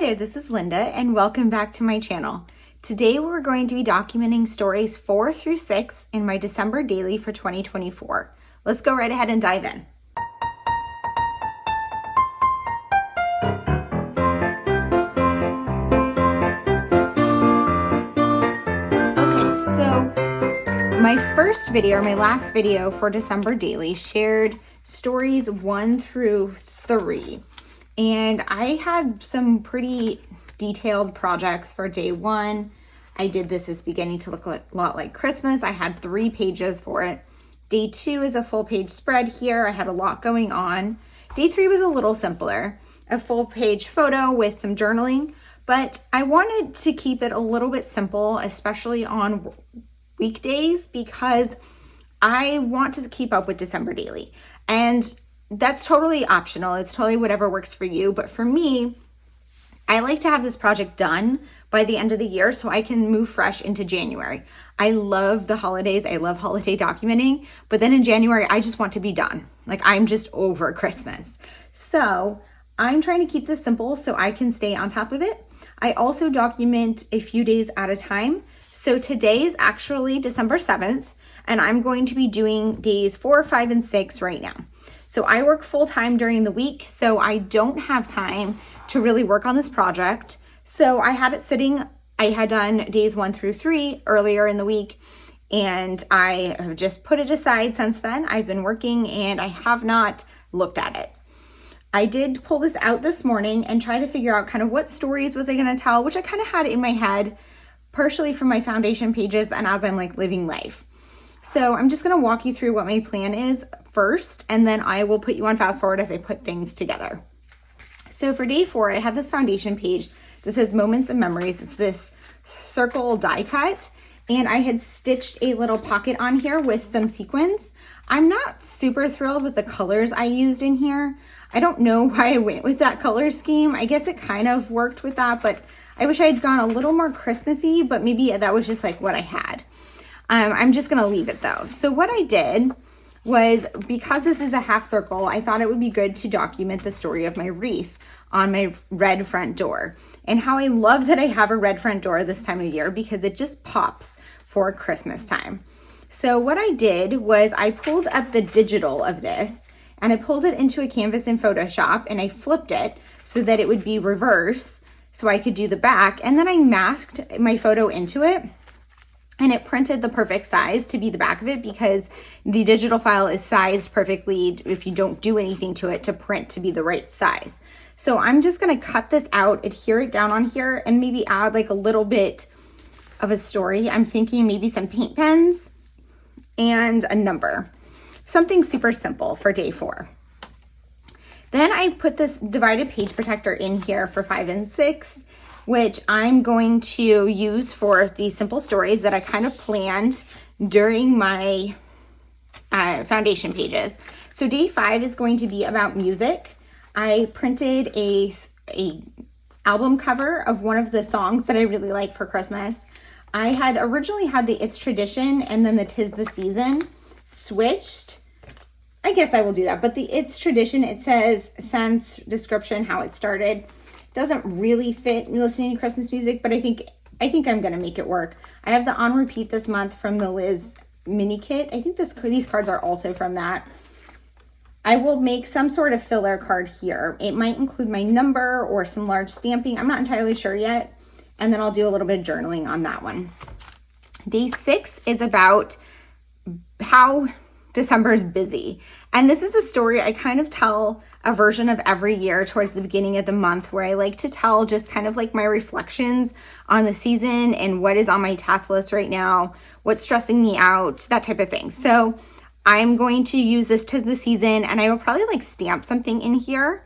there, this is Linda and welcome back to my channel. Today we're going to be documenting stories 4 through 6 in my December daily for 2024. Let's go right ahead and dive in. Okay, so my last video for December daily shared stories 1 through 3. And I had some pretty detailed projects for day 1. I did this as beginning to look a lot like Christmas. I had 3 pages for it. Day 2 is a full page spread here. I had a lot going on. Day 3 was a little simpler, a full page photo with some journaling, but I wanted to keep it a little bit simple, especially on weekdays, because I want to keep up with December daily. And that's totally optional. It's totally whatever works for you. But for me, I like to have this project done by the end of the year so I can move fresh into January. I love the holidays. I love holiday documenting. But then in January, I just want to be done. Like, I'm just over Christmas. So I'm trying to keep this simple so I can stay on top of it. I also document a few days at a time. So today is actually December 7th, and I'm going to be doing days 4, 5, and 6 right now. So I work full time during the week, so I don't have time to really work on this project. So I had it sitting. I had done days 1 through 3 earlier in the week, and I have just put it aside since then. I've been working and I have not looked at it. I did pull this out this morning and try to figure out kind of what stories was I going to tell, which I kind of had in my head, partially from my foundation pages and as I'm like living life. So I'm just going to walk you through what my plan is first, and then I will put you on fast forward as I put things together. So for day 4, I had this foundation page that says Moments and Memories. It's this circle die cut, and I had stitched a little pocket on here with some sequins. I'm not super thrilled with the colors I used in here. I don't know why I went with that color scheme. I guess it kind of worked with that, but I wish I had gone a little more Christmassy, but maybe that was just like what I had. I'm just going to leave it though. So what I did was, because this is a half circle, I thought it would be good to document the story of my wreath on my red front door, and how I love that I have a red front door this time of year because it just pops for Christmas time. So what I did was I pulled up the digital of this and I pulled it into a canvas in Photoshop and I flipped it so that it would be reverse so I could do the back, and then I masked my photo into it. And it printed the perfect size to be the back of it because the digital file is sized perfectly if you don't do anything to it to print to be the right size. So I'm just going to cut this out, adhere it down on here, and maybe add like a little bit of a story. I'm thinking maybe some paint pens and a number. Something super simple for day 4. Then I put this divided page protector in here for 5 and 6. Which I'm going to use for the simple stories that I kind of planned during my foundation pages. So day 5 is going to be about music. I printed a album cover of one of the songs that I really like for Christmas. I had originally had the It's Tradition and then the 'Tis the Season switched. I guess I will do that. But the It's Tradition, it says since description, how it started. Doesn't really fit listening to Christmas music, but I think I'm gonna make it work. I have the On Repeat this month from the Liz mini kit. I think these cards are also from that. I will make some sort of filler card here. It might include my number or some large stamping. I'm not entirely sure yet. And then I'll do a little bit of journaling on that one. Day 6 is about how December is busy. And this is the story I kind of tell a version of every year towards the beginning of the month, where I like to tell just kind of like my reflections on the season and what is on my task list right now, what's stressing me out, that type of thing. So I'm going to use this 'Tis the Season, and I will probably like stamp something in here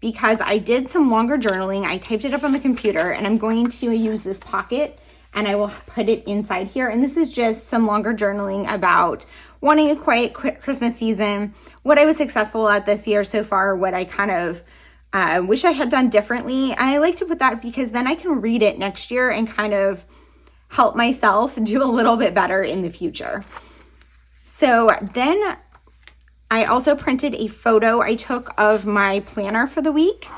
because I did some longer journaling. I typed it up on the computer, and I'm going to use this pocket and I will put it inside here. And this is just some longer journaling about wanting a quiet Christmas season, what I was successful at this year so far, what I kind of wish I had done differently. And I like to put that because then I can read it next year and kind of help myself do a little bit better in the future. So then I also printed a photo I took of my planner for the week.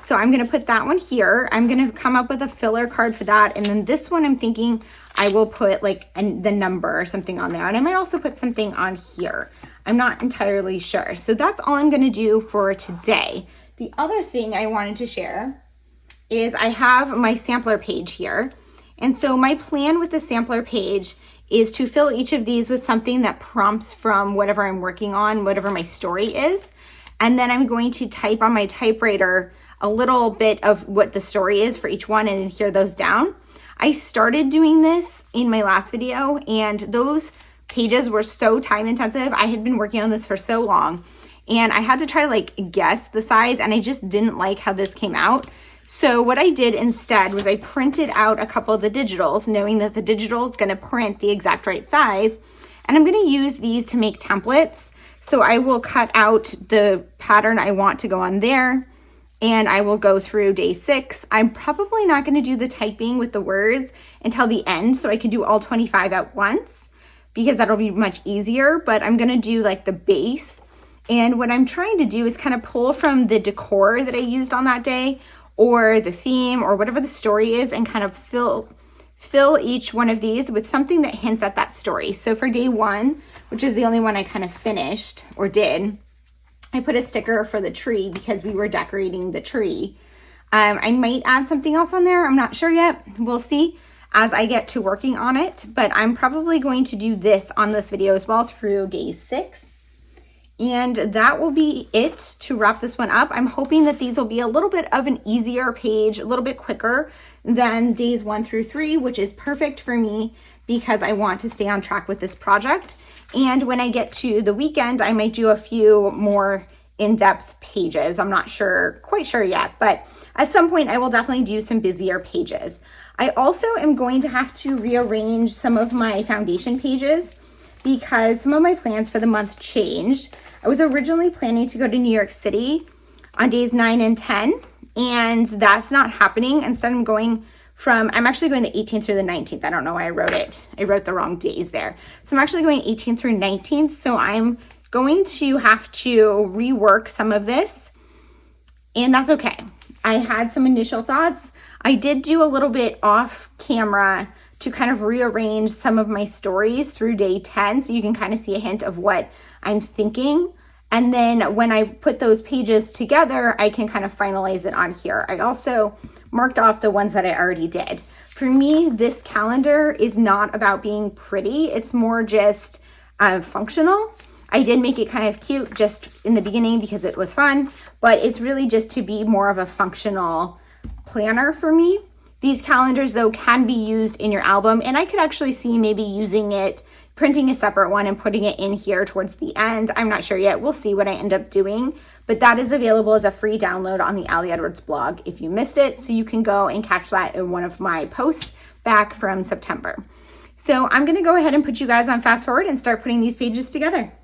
So I'm going to put that one here. I'm going to come up with a filler card for that. And then this one I'm thinking I will put like the number or something on there. And I might also put something on here. I'm not entirely sure. So that's all I'm going to do for today. The other thing I wanted to share is I have my sampler page here. And so my plan with the sampler page is to fill each of these with something that prompts from whatever I'm working on, whatever my story is. And then I'm going to type on my typewriter a little bit of what the story is for each one and adhere those down. I started doing this in my last video, and those pages were so time intensive. I had been working on this for so long, and I had to try to like guess the size, and I just didn't like how this came out. So what I did instead was I printed out a couple of the digitals, knowing that the digital is going to print the exact right size. And I'm going to use these to make templates. So I will cut out the pattern I want to go on there, and I will go through day 6. I'm probably not going to do the typing with the words until the end, so I can do all 25 at once, because that'll be much easier. But I'm going to do like the base. And what I'm trying to do is kind of pull from the decor that I used on that day, or the theme, or whatever the story is, and kind of fill each one of these with something that hints at that story. So for day 1, which is the only one I kind of finished or did, I put a sticker for the tree because we were decorating the tree. I might add something else on there. I'm not sure yet. We'll see as I get to working on it, but I'm probably going to do this on this video as well through day 6. And that will be it to wrap this one up. I'm hoping that these will be a little bit of an easier page, a little bit quicker than days 1 through 3, which is perfect for me because I want to stay on track with this project. And when I get to the weekend, I might do a few more in-depth pages. I'm not quite sure yet, but at some point I will definitely do some busier pages. I also am going to have to rearrange some of my foundation pages because some of my plans for the month changed. I was originally planning to go to New York City on days 9 and 10, and that's not happening. Instead, I'm actually going the 18th through the 19th. I don't know why I wrote it. I wrote the wrong days there. So I'm actually going 18th through 19th. So I'm going to have to rework some of this, and that's okay. I had some initial thoughts. I did do a little bit off camera to kind of rearrange some of my stories through day 10, so you can kind of see a hint of what I'm thinking. And then when I put those pages together, I can kind of finalize it on here. I also marked off the ones that I already did. For me, this calendar is not about being pretty. It's more just functional. I did make it kind of cute just in the beginning because it was fun, but it's really just to be more of a functional planner for me. These calendars, though, can be used in your album, and I could actually see maybe using it, printing a separate one and putting it in here towards the end. I'm not sure yet. We'll see what I end up doing, but that is available as a free download on the Allie Edwards blog if you missed it, so you can go and catch that in one of my posts back from September. So I'm going to go ahead and put you guys on fast forward and start putting these pages together.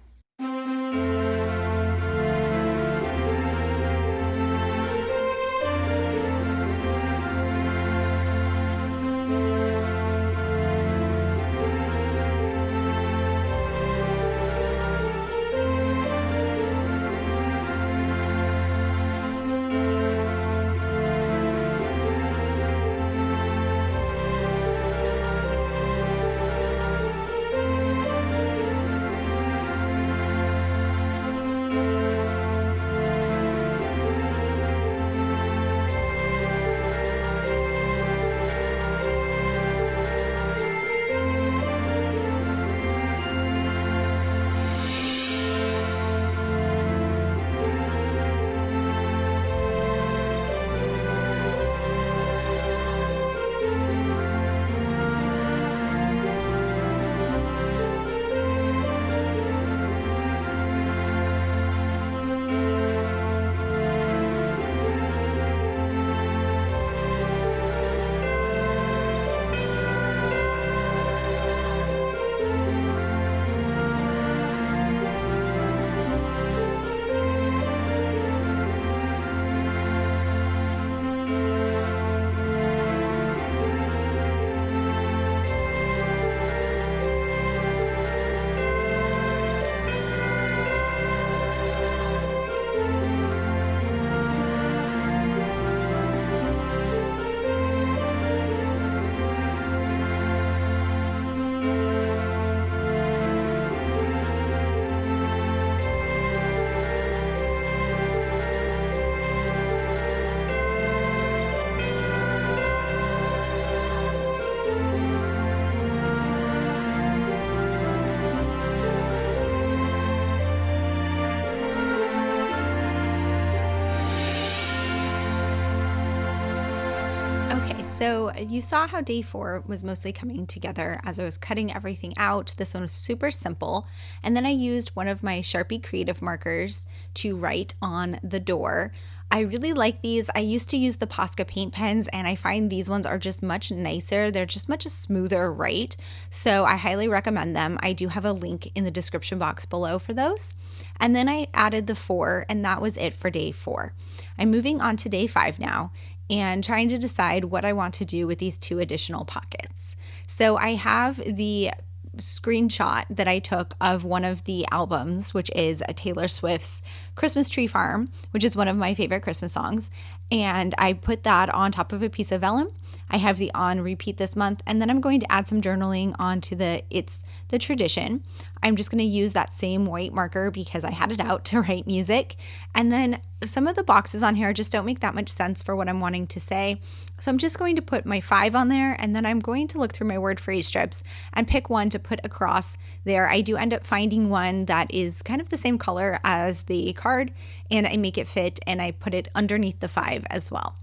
So you saw how day 4 was mostly coming together as I was cutting everything out. This one was super simple. And then I used one of my Sharpie Creative markers to write on the door. I really like these. I used to use the Posca paint pens, and I find these ones are just much nicer. They're just much smoother write. So I highly recommend them. I do have a link in the description box below for those. And then I added the 4, and that was it for day 4. I'm moving on to day 5 now, and trying to decide what I want to do with these 2 additional pockets. So I have the screenshot that I took of one of the albums, which is Taylor Swift's Christmas Tree Farm, which is one of my favorite Christmas songs. And I put that on top of a piece of vellum. I have the on repeat this month, and then I'm going to add some journaling onto the It's the Tradition. I'm just going to use that same white marker because I had it out to write music. And then some of the boxes on here just don't make that much sense for what I'm wanting to say. So I'm just going to put my 5 on there, and then I'm going to look through my word phrase strips and pick one to put across there. I do end up finding one that is kind of the same color as the card, and I make it fit, and I put it underneath the 5 as well.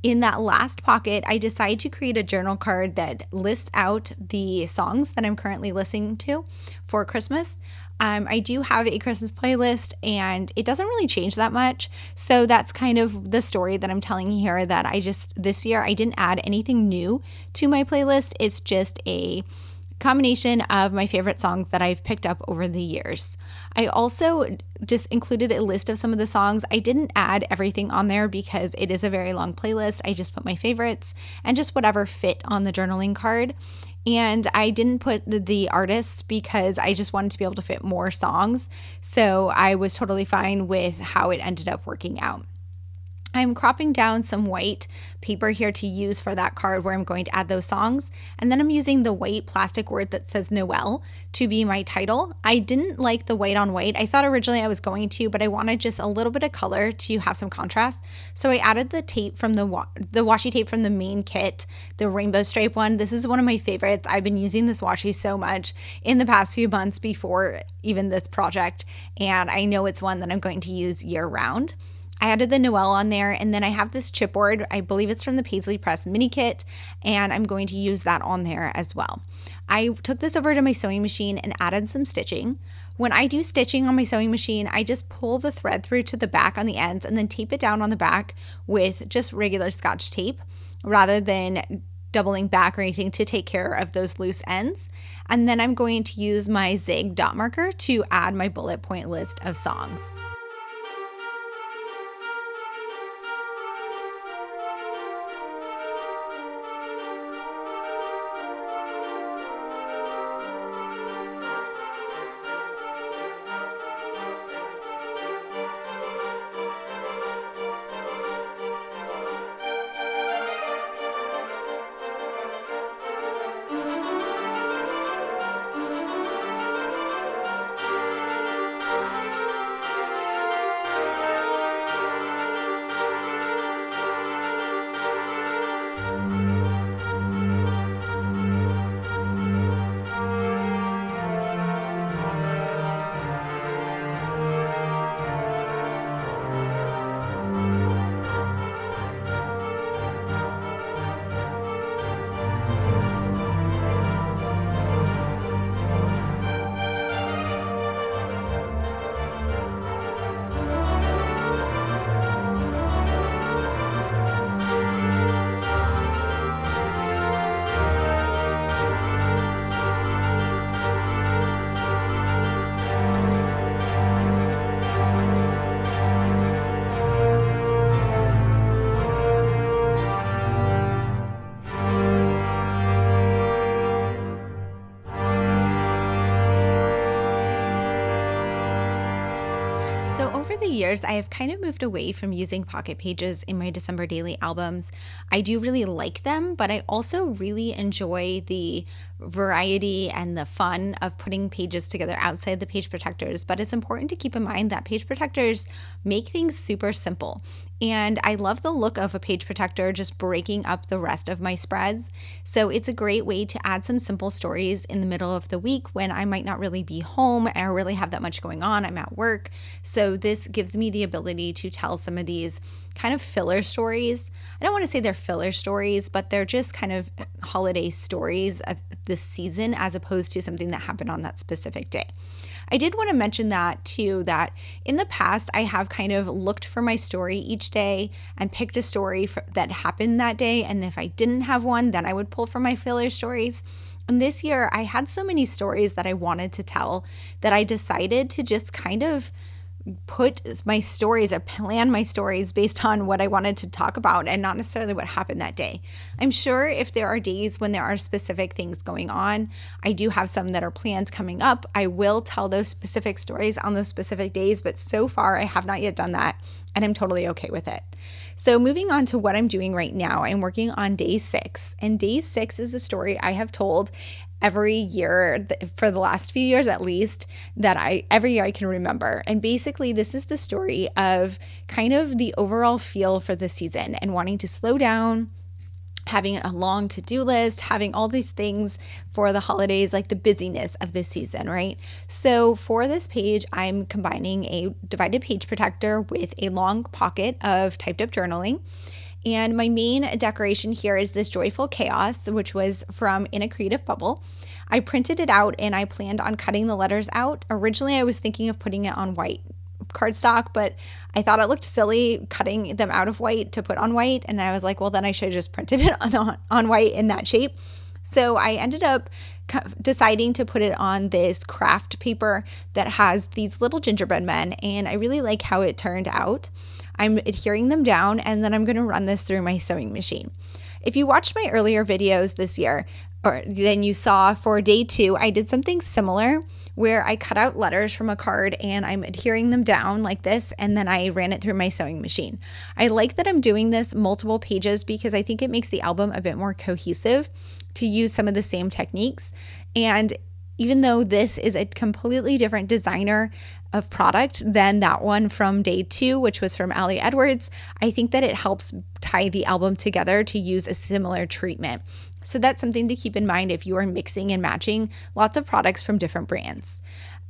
In that last pocket, I decide to create a journal card that lists out the songs that I'm currently listening to for Christmas. I do have a Christmas playlist, and it doesn't really change that much. So that's kind of the story that I'm telling here, that this year I didn't add anything new to my playlist. It's just a combination of my favorite songs that I've picked up over the years. I also just included a list of some of the songs. I didn't add everything on there because it is a very long playlist. I just put my favorites and just whatever fit on the journaling card. And I didn't put the artists because I just wanted to be able to fit more songs. So I was totally fine with how it ended up working out. I'm cropping down some white paper here to use for that card where I'm going to add those songs. And then I'm using the white plastic word that says Noel to be my title. I didn't like the white on white. I thought originally I was going to, but I wanted just a little bit of color to have some contrast. So I added the tape from the washi tape from the main kit, the rainbow stripe one. This is one of my favorites. I've been using this washi so much in the past few months before even this project. And I know it's one that I'm going to use year round. I added the Noel on there, and then I have this chipboard. I believe it's from the Paisley Press mini kit, and I'm going to use that on there as well. I took this over to my sewing machine and added some stitching. When I do stitching on my sewing machine, I just pull the thread through to the back on the ends and then tape it down on the back with just regular Scotch tape rather than doubling back or anything to take care of those loose ends. And then I'm going to use my Zig dot marker to add my bullet point list of songs. So over the years, I have kind of moved away from using pocket pages in my December daily albums. I do really like them, but I also really enjoy the variety and the fun of putting pages together outside the page protectors. But it's important to keep in mind that page protectors make things super simple. And I love the look of a page protector just breaking up the rest of my spreads. So it's a great way to add some simple stories in the middle of the week when I might not really be home or really have that much going on. I'm at work. So this gives me the ability to tell some of these kind of filler stories. I don't want to say they're filler stories, but they're just kind of holiday stories of this season as opposed to something that happened on that specific day. I did want to mention that too, that in the past I have kind of looked for my story each day and picked a story that happened that day. And if I didn't have one, then I would pull from my filler stories. And this year I had so many stories that I wanted to tell that I decided to just kind of put my stories or plan my stories based on what I wanted to talk about and not necessarily what happened that day. I'm sure if there are days when there are specific things going on, I do have some that are planned coming up. I will tell those specific stories on those specific days, but so far I have not yet done that and I'm totally okay with it. So moving on to what I'm doing right now, I'm working on day 6, and day 6 is a story I have told every year for the last few years at least, that every year I can remember. And basically this is the story of kind of the overall feel for the season and wanting to slow down, having a long to-do list, having all these things for the holidays, like the busyness of this season, right? So for this page, I'm combining a divided page protector with a long pocket of typed up journaling. And my main decoration here is this Joyful Chaos, which was from In a Creative Bubble. I printed it out and I planned on cutting the letters out. Originally, I was thinking of putting it on white cardstock, but I thought it looked silly cutting them out of white to put on white. And I was like, well, then I should have just printed it on white in that shape. So I ended up deciding to put it on this craft paper that has these little gingerbread men, and I really like how it turned out. I'm adhering them down, and then I'm going to run this through my sewing machine. If you watched my earlier videos this year, or then you saw for day 2, I did something similar where I cut out letters from a card and I'm adhering them down like this, and then I ran it through my sewing machine. I like that I'm doing this multiple pages because I think it makes the album a bit more cohesive to use some of the same techniques. And even though this is a completely different designer of product than that one from day 2, which was from Ali Edwards, I think that it helps tie the album together to use a similar treatment. So that's something to keep in mind if you are mixing and matching lots of products from different brands.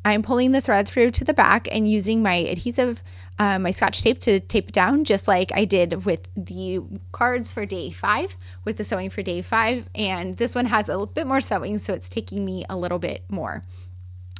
I'm pulling the thread through to the back and using my adhesive, my Scotch tape to tape it down, just like I did with the cards for day 5, with the sewing for day 5. And this one has a little bit more sewing, so it's taking me a little bit more.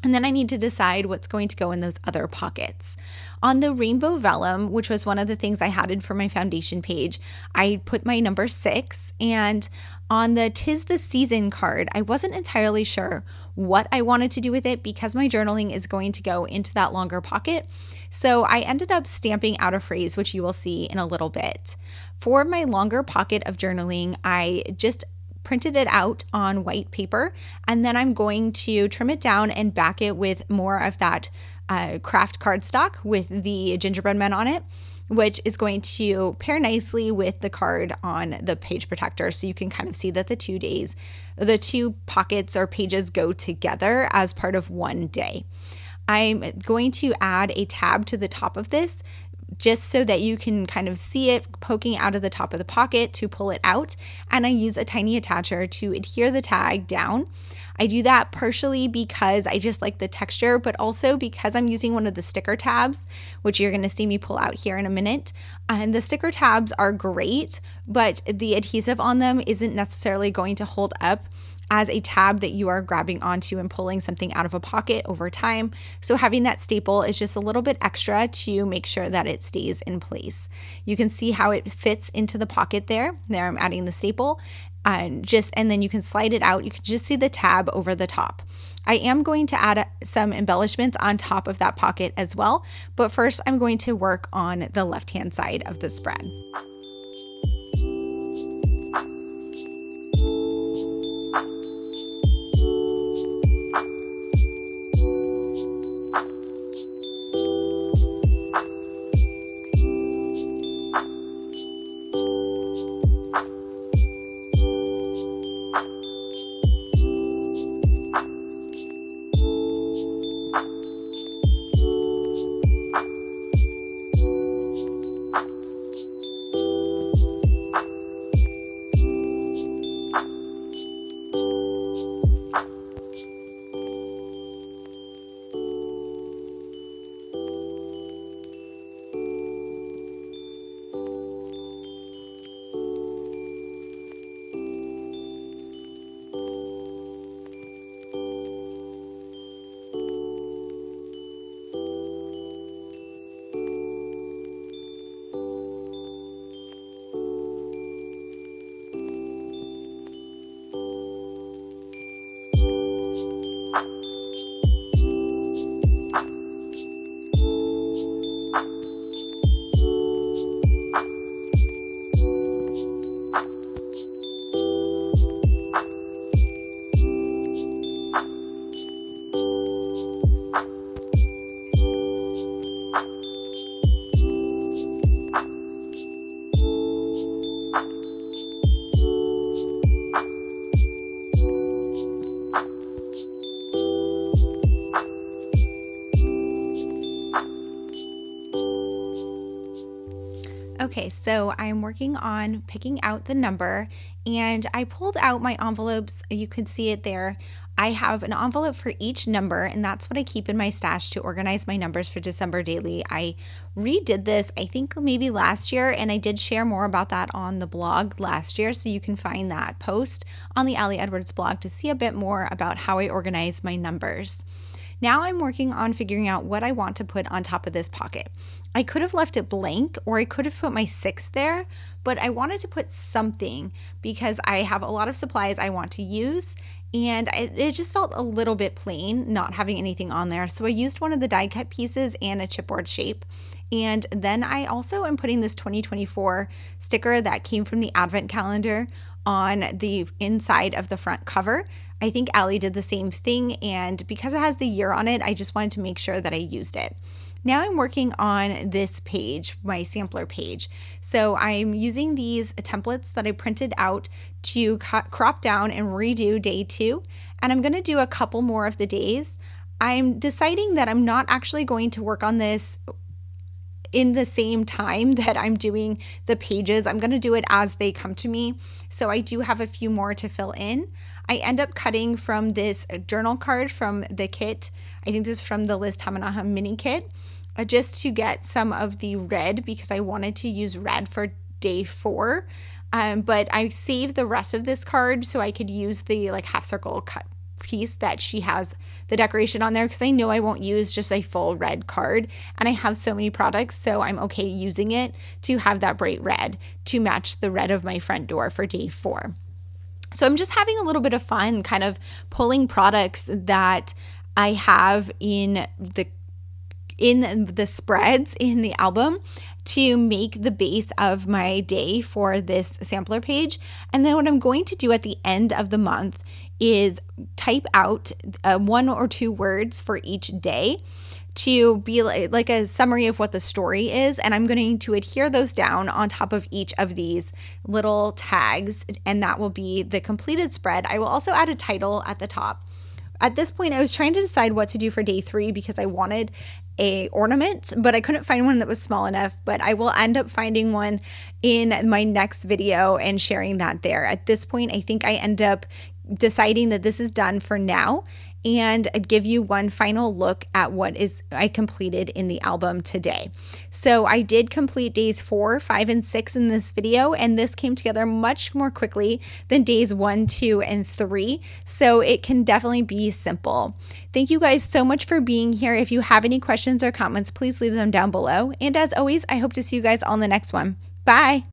And then I need to decide what's going to go in those other pockets. On the rainbow vellum, which was one of the things I added for my foundation page, I put my number 6. And on the 'Tis the Season card, I wasn't entirely sure what I wanted to do with it because my journaling is going to go into that longer pocket. So I ended up stamping out a phrase, which you will see in a little bit. For my longer pocket of journaling, I just printed it out on white paper, and then I'm going to trim it down and back it with more of that craft cardstock with the gingerbread men on it, which is going to pair nicely with the card on the page protector. So you can kind of see that the 2 pockets or pages go together as part of one day. I'm going to add a tab to the top of this just so that you can kind of see it poking out of the top of the pocket to pull it out. And I use a tiny attacher to adhere the tag down. I do that partially because I just like the texture, but also because I'm using one of the sticker tabs, which you're going to see me pull out here in a minute. And the sticker tabs are great, but the adhesive on them isn't necessarily going to hold up as a tab that you are grabbing onto and pulling something out of a pocket over time. So having that staple is just a little bit extra to make sure that it stays in place. You can see how it fits into the pocket there. There I'm adding the staple and then you can slide it out. You can just see the tab over the top. I am going to add some embellishments on top of that pocket as well, but first I'm going to work on the left-hand side of the spread. guys, so I'm working on picking out the number, and I pulled out my envelopes. You can see it there. I have an envelope for each number, and that's what I keep in my stash to organize my numbers for December Daily. I redid this, I think maybe last year, and I did share more about that on the blog last year, so you can find that post on the Allie Edwards blog to see a bit more about how I organize my numbers. Now I'm working on figuring out what I want to put on top of this pocket. I could have left it blank, or I could have put my 6 there, but I wanted to put something because I have a lot of supplies I want to use, and it just felt a little bit plain not having anything on there. So I used one of the die cut pieces and a chipboard shape. And then I also am putting this 2024 sticker that came from the advent calendar on the inside of the front cover. I think Allie did the same thing, and because it has the year on it, I just wanted to make sure that I used it. Now I'm working on this page, my sampler page. So I'm using these templates that I printed out to crop down and redo day 2, and I'm going to do a couple more of the days. I'm deciding that I'm not actually going to work on this in the same time that I'm doing the pages. I'm going to do it as they come to me. So I do have a few more to fill in. I end up cutting from this journal card from the kit. I think this is from the Liz Tamanaha mini kit, just to get some of the red because I wanted to use red for day 4. But I saved the rest of this card so I could use the like half circle cut piece that she has the decoration on there, because I know I won't use just a full red card, and I have so many products, so I'm okay using it to have that bright red to match the red of my front door for day 4. So I'm just having a little bit of fun kind of pulling products that I have in the spreads in the album to make the base of my day for this sampler page. And then what I'm going to do at the end of the month is type out 1 or 2 words for each day to be like a summary of what the story is, and I'm going to adhere those down on top of each of these little tags, and that will be the completed spread. I will also add a title at the top. At this point, I was trying to decide what to do for day 3 because I wanted a ornament, but I couldn't find one that was small enough, but I will end up finding one in my next video and sharing that there. At this point, I think I end up deciding that this is done for now, and I'd give you one final look at what I completed in the album today. So I did complete days 4, 5, and 6 in this video, and this came together much more quickly than days 1, 2, and 3. So it can definitely be simple. Thank you guys so much for being here. If you have any questions or comments, please leave them down below. And as always, I hope to see you guys on the next one. Bye.